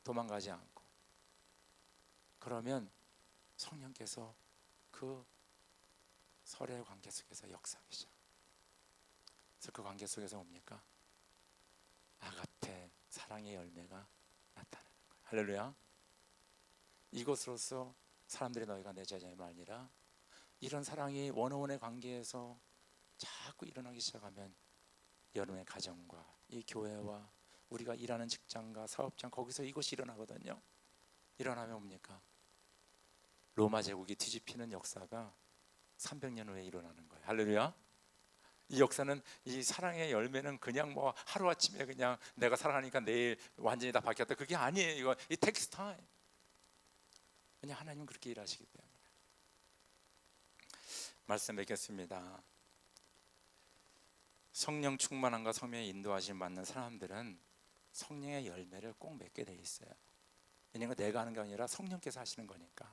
도망가지 않고. 그러면 성령께서 그 서로의 관계 속에서 역사하기 시작. 그래서 그 관계 속에서 뭡니까? 아가페 사랑의 열매가 나타나는 거예요. 할렐루야. 이것으로서 사람들이 너희가 내 제자임을 아니라, 이런 사랑이 원어원의 관계에서 자꾸 일어나기 시작하면 여러분의 가정과 이 교회와 우리가 일하는 직장과 사업장, 거기서 이것이 일어나거든요. 일어나면 뭡니까? 로마 제국이 뒤집히는 역사가 300년 후에 일어나는 거예요. 할렐루야. 이 역사는, 이 사랑의 열매는 그냥 뭐 하루아침에 그냥 내가 사랑하니까 내일 완전히 다 바뀌었다, 그게 아니에요. 이거 it takes time. 그냥 하나님은 그렇게 일하시기 때문에. 말씀 맺겠습니다. 성령 충만함과 성령의 인도하심 받는 사람들은 성령의 열매를 꼭 맺게 돼 있어요. 왜냐하면 내가 하는 게 아니라 성령께서 하시는 거니까.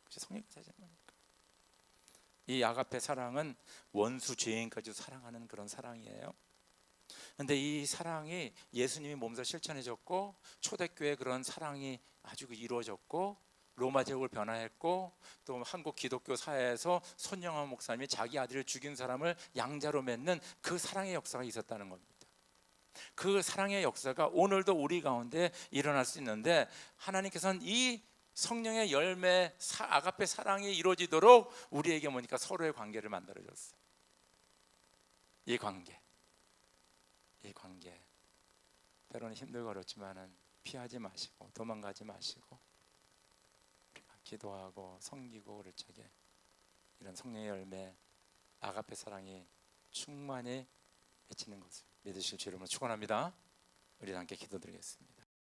성령께서 하시는 거니까. 이 아가페 사랑은 원수 죄인까지 사랑하는 그런 사랑이에요. 그런데 이 사랑이 예수님이 몸소 실천해졌고, 초대교회 그런 사랑이 아주 이루어졌고, 로마 제국을 변화했고, 또 한국 기독교 사회에서 손영환 목사님이 자기 아들을 죽인 사람을 양자로 맺는 그 사랑의 역사가 있었다는 겁니다. 그 사랑의 역사가 오늘도 우리 가운데 일어날 수 있는데, 하나님께서는 이 성령의 열매 아가페 사랑이 이루어지도록 우리에게 뭐니까 서로의 관계를 만들어줬어요. 이 관계 때로는 힘들고 어렵지만은 피하지 마시고 도망가지 마시고 우리가 기도하고 섬기고 그럴 적에 이런 성령의 열매 아가페 사랑이 충만히 맺히는 것을 믿으실 주 이름으로 축원합니다. 우리 함께 기도드리겠습니다.